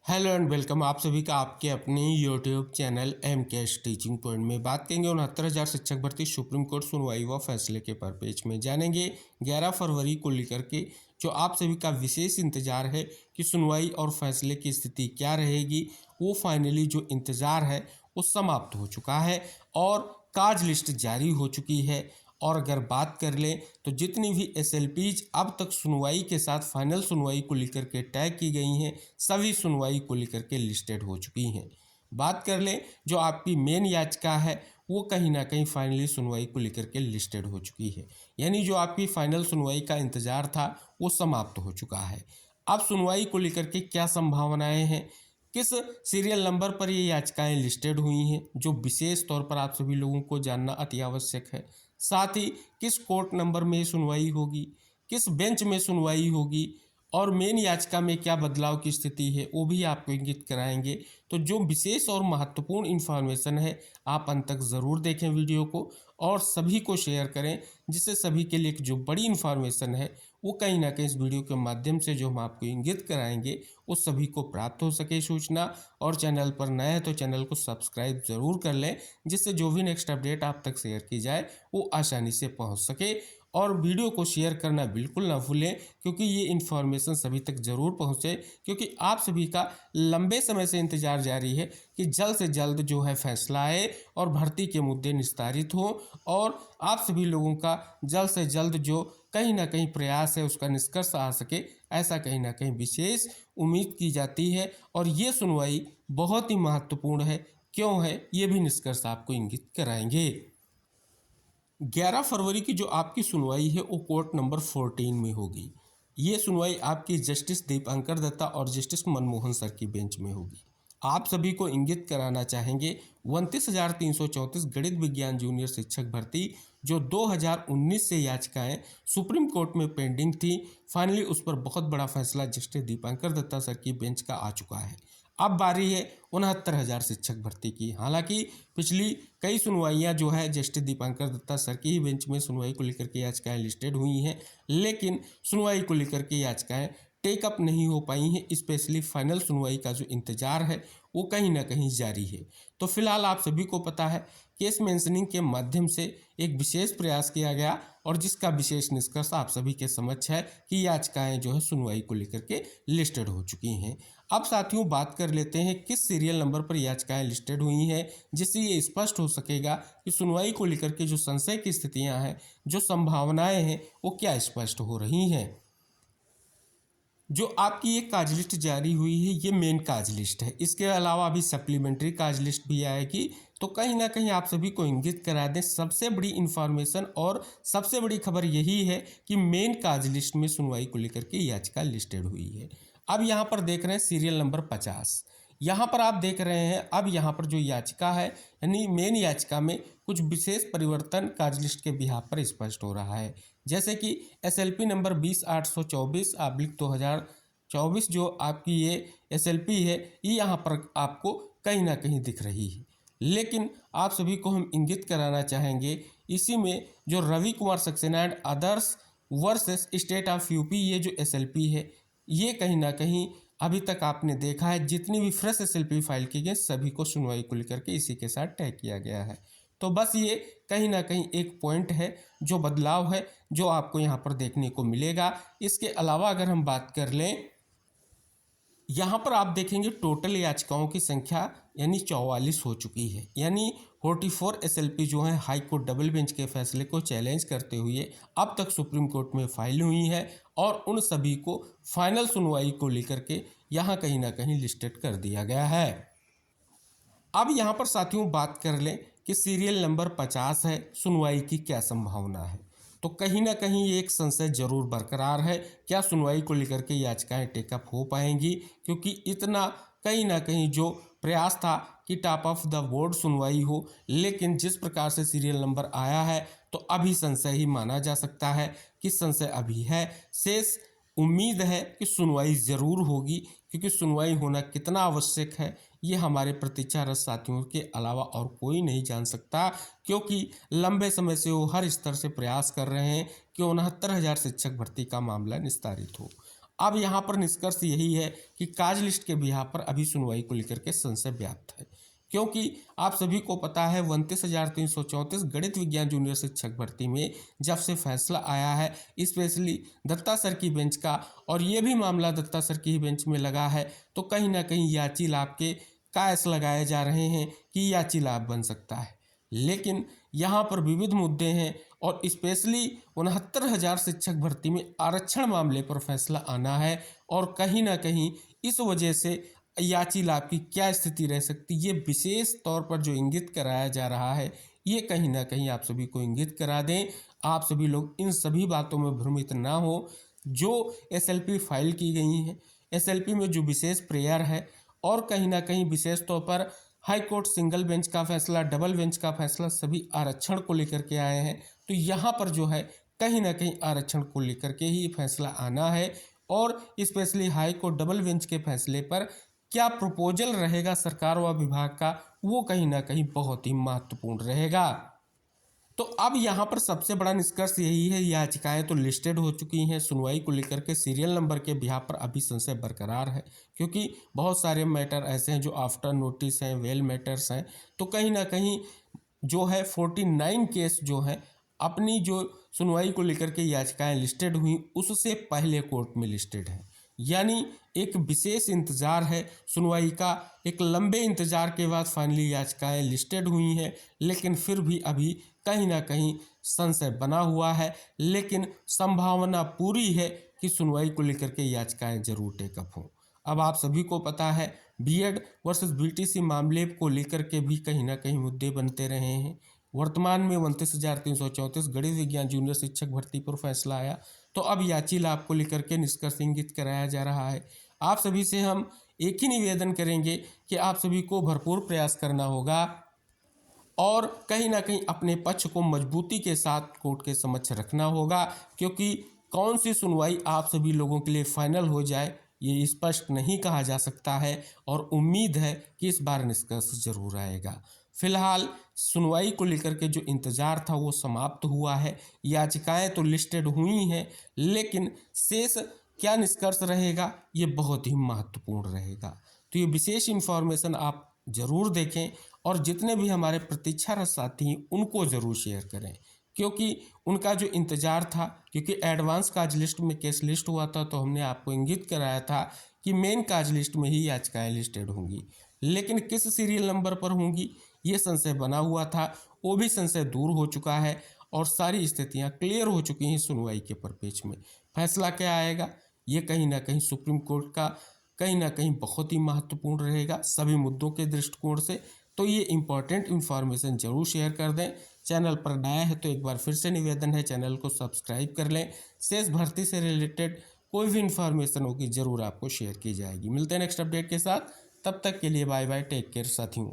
Hello and welcome आप सभी का आपके अपने YouTube channel M cash teaching point में। बात करेंगे 69,000 शिक्षक भर्ती सुप्रीम कोर्ट सुनवाई व फैसले के पेज में जानेंगे 11 फरवरी को लेकर के जो आप सभी का विशेष इंतजार है कि सुनवाई और फैसले की स्थिति क्या रहेगी। वो फाइनली जो इंतज़ार है वो समाप्त हो चुका है और काज लिस्ट जारी हो चुकी है। और अगर बात कर लें तो जितनी भी एसएलपीज अब तक सुनवाई के साथ फाइनल सुनवाई को लेकर के तय की गई हैं, सभी सुनवाई को लेकर के लिस्टेड हो चुकी हैं। बात कर लें जो आपकी मेन याचिका है वो कहीं ना कहीं फाइनली सुनवाई को लेकर के लिस्टेड हो चुकी है, यानी जो आपकी फाइनल सुनवाई का इंतज़ार था वो समाप्त हो चुका है। अब सुनवाई को लेकर के क्या संभावनाएं हैं, किस सीरियल नंबर पर ये याचिकाएं लिस्टेड हुई हैं, जो विशेष तौर पर आप सभी लोगों को जानना अति आवश्यक है। साथ ही किस कोर्ट नंबर में सुनवाई होगी, किस बेंच में सुनवाई होगी और मेन याचिका में क्या बदलाव की स्थिति है वो भी आपको इंगित कराएंगे। तो जो विशेष और महत्वपूर्ण इन्फॉर्मेशन है आप अंत तक ज़रूर देखें वीडियो को और सभी को शेयर करें, जिससे सभी के लिए जो बड़ी इन्फॉर्मेशन है वो कहीं ना कहीं इस वीडियो के माध्यम से जो हम आपको इंगित कराएंगे उस सभी को प्राप्त हो सके सूचना। और चैनल पर नए हैं तो चैनल को सब्सक्राइब ज़रूर कर लें, जिससे जो भी नेक्स्ट अपडेट आप तक शेयर की जाए वो आसानी से पहुंच सके। और वीडियो को शेयर करना बिल्कुल ना भूलें, क्योंकि ये इन्फॉर्मेशन सभी तक ज़रूर पहुंचे, क्योंकि आप सभी का लंबे समय से इंतज़ार जारी है कि जल्द से जल्द जो है फैसला आए और भर्ती के मुद्दे निस्तारित हों और आप सभी लोगों का जल्द से जल्द जो कहीं ना कहीं प्रयास है उसका निष्कर्ष आ सके, ऐसा कहीं ना कहीं विशेष उम्मीद की जाती है। और ये सुनवाई बहुत ही महत्वपूर्ण है, क्यों है ये भी निष्कर्ष आपको इंगित कराएंगे। 11 फरवरी की जो आपकी सुनवाई है वो कोर्ट नंबर 14 में होगी। ये सुनवाई आपकी जस्टिस दीपांकर दत्ता और जस्टिस मनमोहन सर की बेंच में होगी। आप सभी को इंगित कराना चाहेंगे 29,334 गणित विज्ञान जूनियर शिक्षक भर्ती जो 2019 से याचिकाएं सुप्रीम कोर्ट में पेंडिंग थी, फाइनली उस पर बहुत बड़ा फैसला जस्टिस दीपांकर दत्ता सर की बेंच का आ चुका है। अब बारी है 69,000 शिक्षक भर्ती की। हालांकि पिछली कई सुनवाइयां जो है जस्टिस दीपांकर दत्ता सर की ही बेंच में सुनवाई को लेकर के याचिकाएं लिस्टेड हुई हैं, लेकिन सुनवाई को लेकर के याचिकाएं टेकअप नहीं हो पाई हैं। स्पेशली फाइनल सुनवाई का जो इंतजार है वो कहीं ना कहीं जारी है। तो फिलहाल आप सभी को पता है केस मेंशनिंग के माध्यम से एक विशेष प्रयास किया गया और जिसका विशेष निष्कर्ष आप सभी के समक्ष है कि याचिकाएं जो है सुनवाई को लेकर के लिस्टेड हो चुकी हैं। अब साथियों बात कर लेते हैं किस सीरियल नंबर पर याचिकाएं लिस्टेड हुई हैं, जिससे ये स्पष्ट हो सकेगा कि सुनवाई को लेकर के जो संशय की स्थितियां हैं, जो संभावनाएं हैं वो क्या स्पष्ट हो रही हैं। जो आपकी ये काज लिस्ट जारी हुई है ये मेन काज लिस्ट है, इसके अलावा अभी सप्लीमेंट्री काज लिस्ट भी आएगी। तो कहीं ना कहीं आप सभी को इंगित करा दें, सबसे बड़ी इन्फॉर्मेशन और सबसे बड़ी खबर यही है कि मेन काज लिस्ट में सुनवाई को लेकर के याचिका लिस्टेड हुई है। अब यहाँ पर देख रहे हैं सीरियल नंबर 50, यहाँ पर आप देख रहे हैं अब यहाँ पर जो याचिका है यानी मेन याचिका में कुछ विशेष परिवर्तन काज लिस्ट के बिहाफ पर स्पष्ट हो रहा है। जैसे कि एसएलपी नंबर 20,824/2024 जो आपकी ये एसएलपी है ये यहाँ पर आपको कहीं ना कहीं दिख रही है। लेकिन आप सभी को हम इंगित कराना चाहेंगे इसी में जो Ravi Kumar Saxena and others versus state of UP ये जो एसएलपी है ये कहीं ना कहीं अभी तक आपने देखा है जितनी भी फ्रेश एसएलपी फाइल की गई सभी को सुनवाई को लेकर के इसी के साथ तय किया गया है। तो बस ये कहीं ना कहीं एक पॉइंट है जो बदलाव है जो आपको यहाँ पर देखने को मिलेगा। इसके अलावा अगर हम बात कर लें यहाँ पर आप देखेंगे टोटल याचिकाओं की संख्या यानी 44 हो चुकी है, यानी 44 एसएलपी जो है हाई कोर्ट डबल बेंच के फैसले को चैलेंज करते हुए अब तक सुप्रीम कोर्ट में फाइल हुई है और उन सभी को फाइनल सुनवाई को लेकर के यहाँ कहीं ना कहीं लिस्टेड कर दिया गया है। अब यहाँ पर साथियों बात कर लें कि सीरियल नंबर 50 है, सुनवाई की क्या संभावना है। तो कहीं ना कहीं ये एक संशय जरूर बरकरार है, क्या सुनवाई को लेकर के याचिकाएं टेकअप हो पाएंगी, क्योंकि इतना कहीं ना कहीं जो प्रयास था कि टॉप ऑफ द बोर्ड सुनवाई हो, लेकिन जिस प्रकार से सीरियल नंबर आया है तो अभी संशय ही माना जा सकता है कि संशय अभी है। शेष उम्मीद है कि सुनवाई ज़रूर होगी, क्योंकि सुनवाई होना कितना आवश्यक है ये हमारे प्रतीक्षारत साथियों के अलावा और कोई नहीं जान सकता, क्योंकि लंबे समय से वो हर स्तर से प्रयास कर रहे हैं कि 69,000 शिक्षक भर्ती का मामला निस्तारित हो। अब यहाँ पर निष्कर्ष यही है कि काज लिस्ट के बिहार पर अभी सुनवाई को लेकर के संशय व्याप्त है, क्योंकि आप सभी को पता है 29,334 गणित विज्ञान जूनियर शिक्षक भर्ती में जब से फैसला आया है, स्पेशली दत्ता सर की बेंच का, और ये भी मामला दत्ता सर की ही बेंच में लगा है, तो कहीं ना कहीं याची लाभ के कायस लगाए जा रहे हैं कि याची लाभ बन सकता है। लेकिन यहाँ पर विविध मुद्दे हैं और स्पेशली 69,000 शिक्षक भर्ती में आरक्षण मामले पर फैसला आना है, और कहीं ना कहीं इस वजह से याची लाभ की क्या स्थिति रह सकती, ये विशेष तौर पर जो इंगित कराया जा रहा है, ये कहीं ना कहीं आप सभी को इंगित करा दें। आप सभी लोग इन सभी बातों में भ्रमित ना हो। जो एसएलपी फाइल की गई हैं, एसएलपी में जो विशेष प्रेयर है, और कहीं ना कहीं विशेष तौर पर हाई कोर्ट सिंगल बेंच का फैसला, डबल बेंच का फैसला सभी आरक्षण को लेकर के आए हैं, तो यहाँ पर जो है कहीं ना कहीं आरक्षण को लेकर के ही फैसला आना है। और specially high court double bench के फैसले पर क्या प्रपोजल रहेगा सरकार व विभाग का, वो कहीं ना कहीं बहुत ही महत्वपूर्ण रहेगा। तो अब यहाँ पर सबसे बड़ा निष्कर्ष यही है, याचिकाएं तो लिस्टेड हो चुकी हैं, सुनवाई को लेकर के सीरियल नंबर के बिहार पर अभी संशय बरकरार है, क्योंकि बहुत सारे मैटर ऐसे हैं जो आफ्टर नोटिस हैं, वेल मैटर्स हैं, तो कहीं ना कहीं जो है 49 केस जो है अपनी जो सुनवाई को लेकर के याचिकाएं लिस्टेड हुई उससे पहले कोर्ट में लिस्टेड है। यानी एक विशेष इंतजार है सुनवाई का, एक लंबे इंतजार के बाद फाइनली याचिकाएं लिस्टेड हुई हैं, लेकिन फिर भी अभी कहीं ना कहीं संशय बना हुआ है। लेकिन संभावना पूरी है कि सुनवाई को लेकर के याचिकाएं जरूर टेकअप हों। अब आप सभी को पता है बीएड वर्सेस बीटीसी मामले को लेकर के भी कहीं ना कहीं मुद्दे बनते रहे हैं। वर्तमान में 29,334 गणित विज्ञान जूनियर शिक्षक भर्ती पर फैसला आया, तो अब याची लाभ को लेकर के निष्कर्ष इंगित कराया जा रहा है। आप सभी से हम एक ही निवेदन करेंगे कि आप सभी को भरपूर प्रयास करना होगा और कहीं ना कहीं अपने पक्ष को मजबूती के साथ कोर्ट के समक्ष रखना होगा, क्योंकि कौन सी सुनवाई आप सभी लोगों के लिए फाइनल हो जाए ये स्पष्ट नहीं कहा जा सकता है, और उम्मीद है कि इस बार निष्कर्ष जरूर आएगा। फिलहाल सुनवाई को लेकर के जो इंतजार था वो समाप्त हुआ है, याचिकाएं तो लिस्टेड हुई हैं, लेकिन शेष क्या निष्कर्ष रहेगा ये बहुत ही महत्वपूर्ण रहेगा। तो ये विशेष इन्फॉर्मेशन आप जरूर देखें और जितने भी हमारे प्रतीक्षारत साथी हैं उनको ज़रूर शेयर करें, क्योंकि उनका जो इंतज़ार था, क्योंकि एडवांस काज लिस्ट में केस लिस्ट हुआ था तो हमने आपको इंगित कराया था कि मेन काज लिस्ट में ही याचिकाएं लिस्टेड होंगी, लेकिन किस सीरियल नंबर पर होंगी ये संशय बना हुआ था, वो भी संशय दूर हो चुका है और सारी स्थितियां क्लियर हो चुकी हैं। सुनवाई के परिपेक्ष में फैसला क्या आएगा ये कहीं ना कहीं सुप्रीम कोर्ट का कहीं ना कहीं बहुत ही महत्वपूर्ण रहेगा सभी मुद्दों के दृष्टिकोण से। तो ये इंपॉर्टेंट इन्फॉर्मेशन जरूर शेयर कर दें। चैनल पर नया है तो एक बार फिर से निवेदन है चैनल को सब्सक्राइब कर लें। शेष भर्ती से रिलेटेड कोई भी इन्फॉर्मेशन होगी जरूर आपको शेयर की जाएगी। मिलते हैं नेक्स्ट अपडेट के साथ, तब तक के लिए बाय बाय, टेक केयर साथियों।